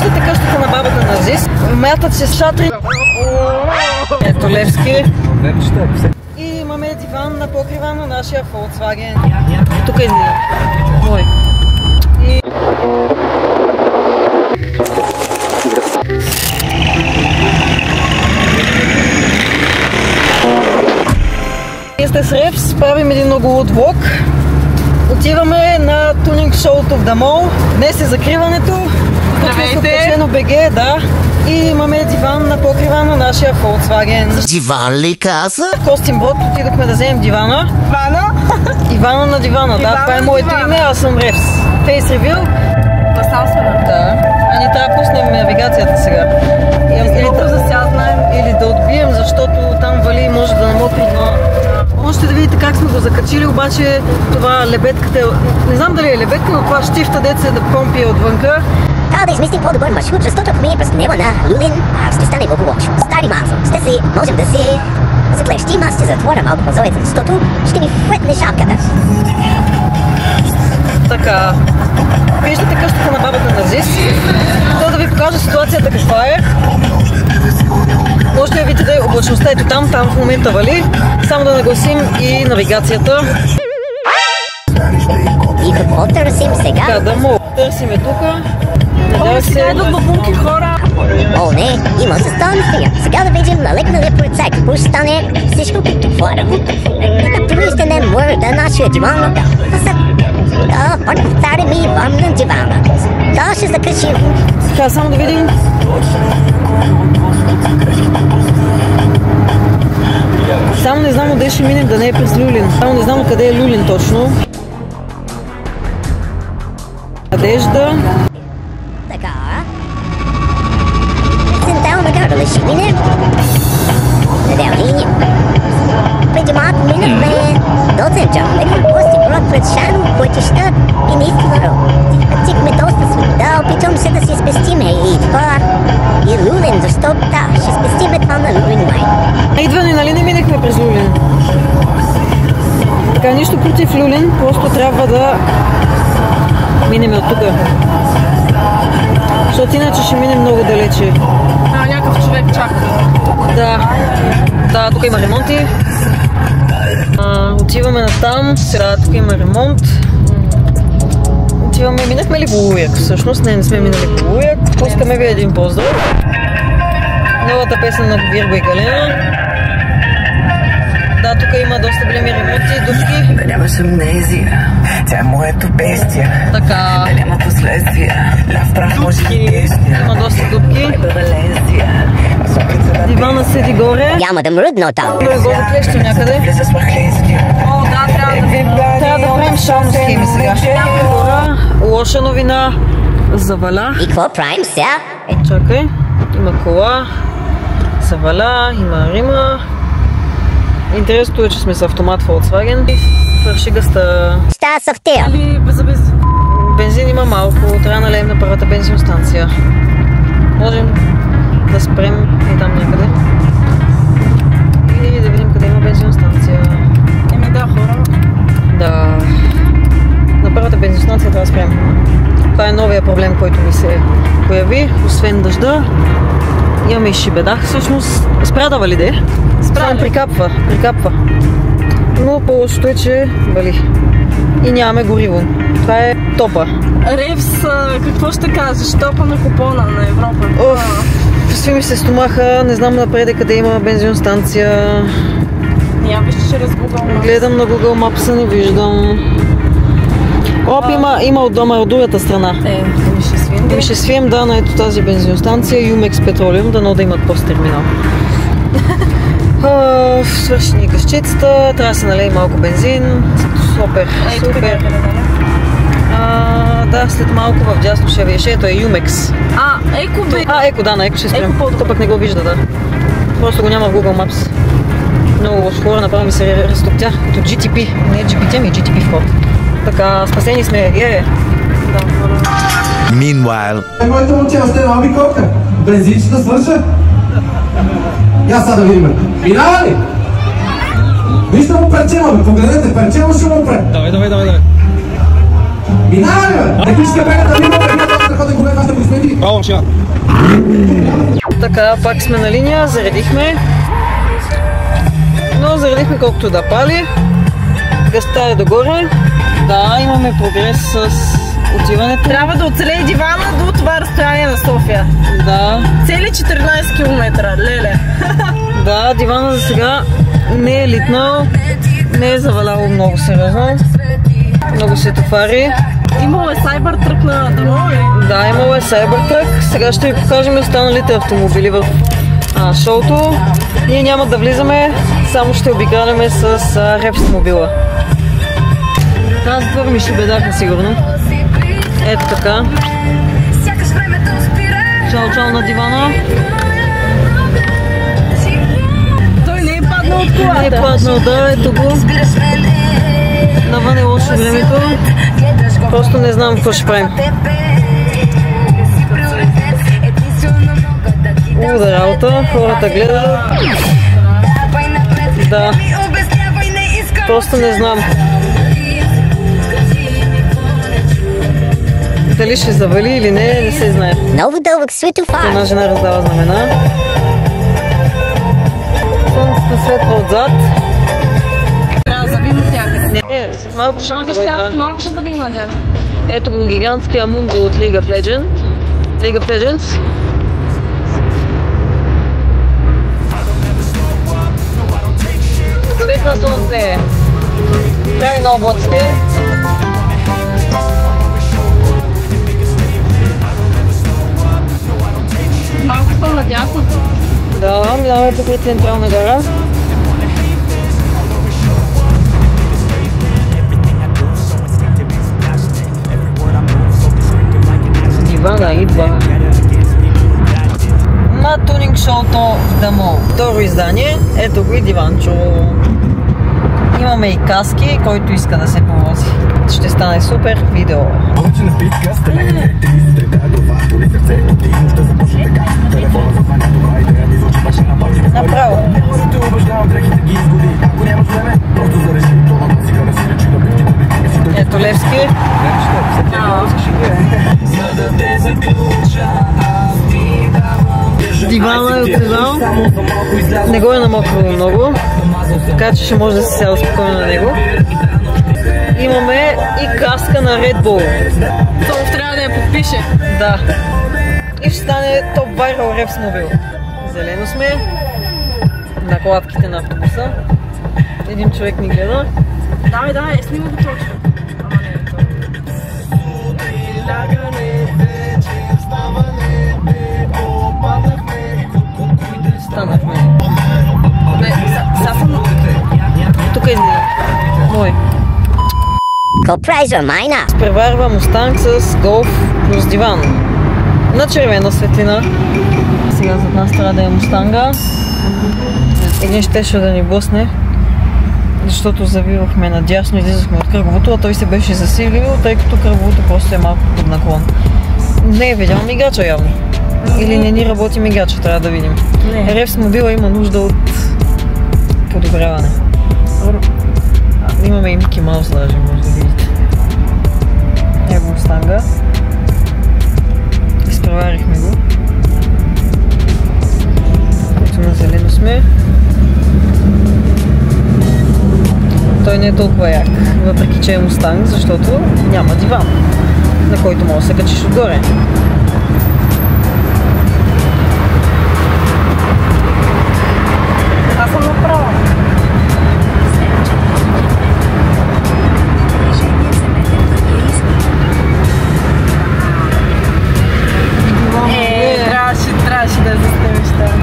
Виждате къщата на бабата на Зис. Мятат се шатри. Ето Левски. И имаме диван на покрива на нашия Volkswagen. Тук е мой. И... Ние сте с Ревс, правим един много луд влог. Отиваме на тунинг шоуто в Дамол. Днес е закриването. Здравейте! БГ, да. И имаме диван на покрива на нашия Volkswagen. Диван ли каза? Костинброд, отидохме да вземем дивана. Ивана на дивана, да. Това е моето име, аз съм Ревс. Фейс ревил. Да. А ни трябва да пуснем навигацията сега. Или да отбием, защото там вали и може да намокри. Можете да видите как сме го закачили, обаче това лебедката е... Не знам дали е лебедка, но това щифта деца да помпи отвънка. Трябва да измислим по-добър маршрут, защото ако мине през tunела на Люлин, ще стане много лошо. Стари мазо. Можем да си заклещим, аз ще затворя малко прозореца, защото ще ни флетне шапката. Така. Виждате къщата на бабата на Зис. Това да ви покажа ситуацията каква е. Може да видите облачността, ето там в момента вали. Само да нагласим и навигацията. И какво търсим сега? Така, да му търсиме тука. Сега идват бабунки хора. О, не, има се станция. Сега да видим налекналия полицай. Какво ще стане всичко като хора. Нека привиждане мърда нашия диван. Да, пак повтарям и вам на дивана. Да, ще закачим. Така, само да видим. Само не знам къде ще минем, да не е през Люлин. Само не знам къде е Люлин точно. Надежда. Така. Централна гара ли ще минем? Надявай. Преди малко минахме до центъра. Гости брод пред Шано, пътища и наистина пътихме доста свобода. Опитвам се да си спестиме и това. И Люлин, защото да, ще спестиме това на Люлин май. Идване, нали не минахме през Люлин? Така, нищо против Люлин, просто трябва да минем от тук. Защото иначе ще минем много далече. Някакъв човек чака. Да, тук има ремонти. Отиваме на там. Сега тук има ремонт. Отиваме, минахме ли Волуяк? Всъщност не сме минали Волуяк. Пускаме ви един поздрав. Новата песен на Вирго и Галена. Да, тук има доста големи ремонти, дупки. Да нямаш амнезия, тя е моето бестия. Така. Да няма последствия, ляв прав може да действия. Има доста дупки. Дивана седи горе. Няма да мръдна там. Има го заклещим някъде. О, да, Трябва да правим шално схеми сега. Лоша новина. Заваля. И какво правим сега? Чакай. Има кола. Заваля. Има Рима. Интересното е, че сме с автомат Volkswagen. Свърши гъста. Става са в тея. Бензин има малко. Трябва да налеем на първата бензиностанция. Можем да спрем и там някъде. И да видим къде има бензиностанция. Да, хора. Да. На първата бензиностанция трябва да спрем. Това е новия проблем, който ми се появи. Освен дъжда, имаме и шибедах. Всъщност, спря да вали, де? Спря, прикапва. Но по-лошото е, че вали. И нямаме гориво. Това е топа. Ревс, какво ще кажеш? Топа на купона на Европа. Сви ми се стомаха, не знам напреде къде има бензиностанция. Я виж чрез Google Maps. Гледам на Google Maps, не виждам. Има от дома от другата страна. Ще свием, да, на ето тази бензиностанция, Yumex Petroleum, дано да имат посттерминал. Свърши ни къщицата, трябва да се налей малко бензин. Супер. Да, след малко в дясно ще виеше, ето е Yumex. Еко бе. Еко, да, на Еко ще спрем. То пък не го вижда, да. Просто го няма в Google Maps. Много лошо хора, направо ми се разтоптя. Като GTP, не GPT, ами GTP вход. Така, спасени сме, Meanwhile. Моите момче, още малки котка. Бензин ще да свърша. Я сега да видим. Минава ли? Вижте му перчема, бе, погледнете, перчема ще му пре. Давай. Минаваме! Техническия преглед да видим преди да ходим кога ще присмети. Браво, машина! Така, пак сме на линия, заредихме. Но заредихме колкото да пали. Гъста е догоре. Да, имаме прогрес с отиването. Трябва да оцелее дивана до това разстояние на София. Да. Цели 14 км, леле. Да, дивана за сега не е литнал, не е заваляло много сериозно. Много светофари. Имало е Cybertruck на дъно ли? Да, имало е Cybertruck. Сега ще ви покажем останалите автомобили в шоуто. Ние няма да влизаме, само ще обикаляме с Ревс мобила. Тази двор ми ще бедаха сигурно. Ето така. Чао на дивана. Той не е паднал от колата. Не е паднал, да, ето го. Навън е лошо времето. Просто не знам какво ще правим. Луда работа, хората гледат. Да. Просто не знам. Дали ще завали или не се знае. Много дълъг светофар. Една жена раздава знамена. Слънцето светва отзад. Трябва да завим от някъде. Не, малко ще Малко ще завим на тях. Ето го гигантския мунго от League of Legends. Светна слънце. Прави на облаците. Малко съм надясно. Да, минаваме покрай Централна гара. Дивана идва. На тунинг шоуто в Дамол. Второ издание. Ето го и диванчо. Имаме и каски, който иска да се повози. Ще стане супер видео. Направо. Ето Левски. Дивана е оказал. Не го е намокрало много, така че ще може да се сяда спокойно на него. Имаме и каска на Red Bull. Томов трябва да я подпише. Да. И ще стане топ вайрал Ревс мобил. Зелено сме. На колатките на автобуса. Един човек ни гледа. Давай, снима го точно. Ама не е това. Станахме. Сега съм... Тук излиза. Мой. Компрайзър майна. Преварва Мустанг с Голф плюс диван. На червена светлина. Сега зад нас трябва да е Мустанга. Един щеше да ни блъсне, защото завивахме надясно, излизахме от кръговото, а той се беше засилил, тъй като кръговото просто е малко под наклон. Не е видял мигача явно. Или не ни работи мигача, трябва да видим. Ревс мобила има нужда от подобряване. Имаме и Мики Маус даже, може да видите. Его Мустанга. Изпреварихме го. Ето на зелено сме. Той не е толкова як, въпреки че е Мустанг, защото няма диван, на който може да се качиш отгоре. Аз съм направо. Трябваше да я заставиш там.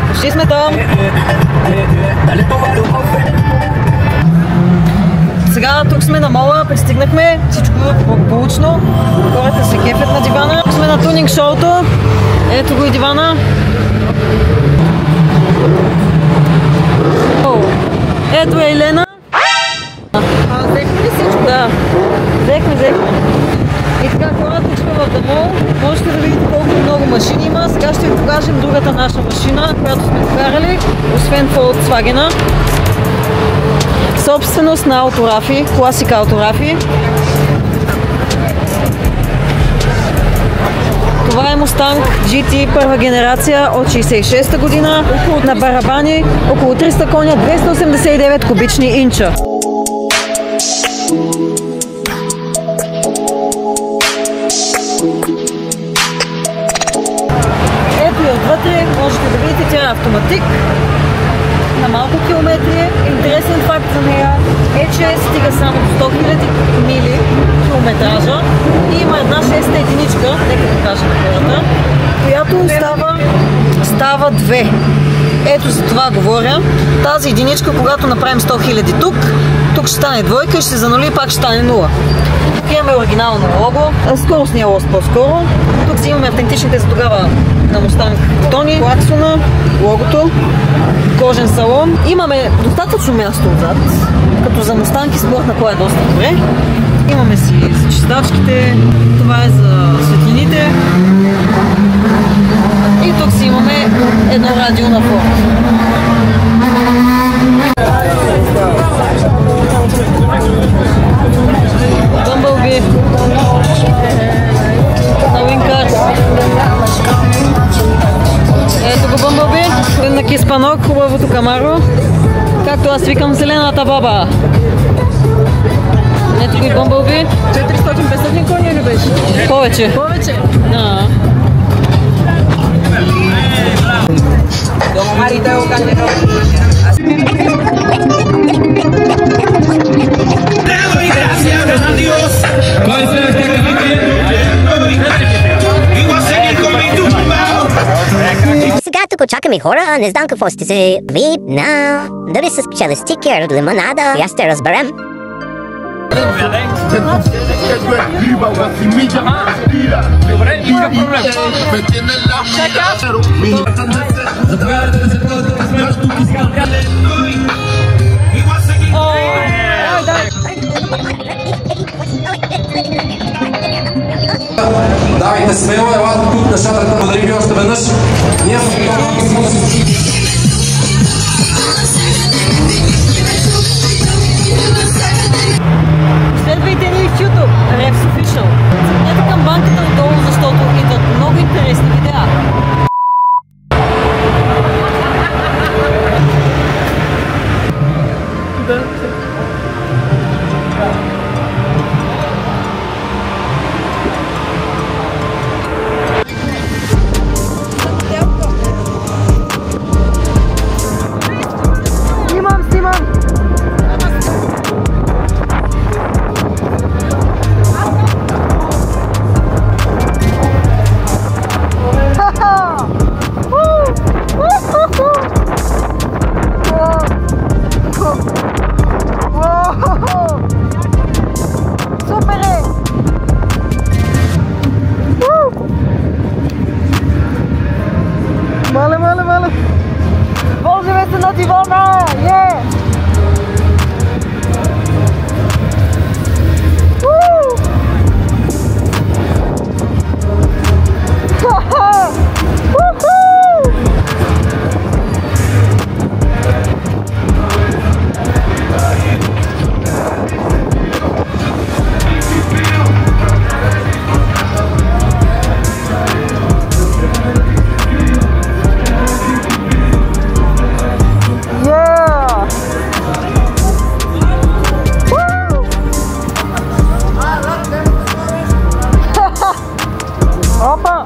Почти сме там! Сега тук сме на мола, пристигнахме, всичко благополучно. Хората се кефят на дивана. Тук сме на тунинг шоуто. Ето го и дивана. Ето е Елена. Взехме. И така, хора, тук сме в Дамол. Можете да видите колко много машини има. Сега ще ви покажем другата наша машина, която сме докарали, освен Volkswagen. Собственост на Autorafi, класика Autorafi. Това е Mustang GT първа генерация от 66-та година. На барабани около 300 коня, 289 кубични инча. Ето и отвътре можете да видите, тя е автоматик. На малко километри. Интересен факт за нея е, че стига само 100 000 мили километража и има една 6-та единичка, нека да кажа на хората, която става 2. Ето за това говоря. Тази единичка, когато направим 100 000 тук ще стане двойка и ще се занули и пак ще стане 0. Тук имаме оригинално лого, скоростния лост по-скоро. Тук си имаме автентичните за тогава на Mustang бутони, клаксона, логото, кожен салон. Имаме достатъчно място отзад, като за Mustang и спорт на кой е доста добре. Имаме си чистачките, това е за светлините. И тук си имаме едно радио на фон. Bumblebee на Wincar. Ето го Bumblebee, на Киспанок, хубавото Камаро. Както аз викам, зелената баба. Ето го и Bumblebee. 400-500 коня ли беше? Повече. Сега тук очакаме хора, не знам какво сте се ви на... Дали са спечели стикер, лимонада, я ще разберем. Добре, никакъв проблем. Давайте смело, елате тук на шатрата, благодарим ви още веднъж. Ние Следвайте ни в YouTube, Revs Official. Цъкнете камбанката отдолу, защото идват много интересни видеа. Мале! Возиме се на дивана! Опа!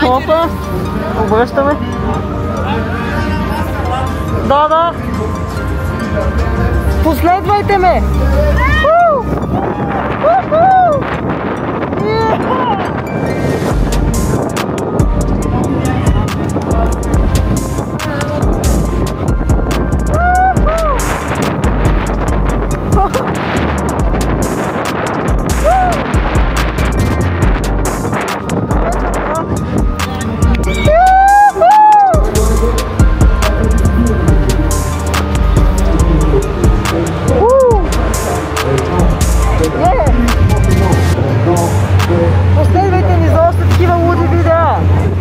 Опа! Обръщаме. Да! Последвайте ме! добре.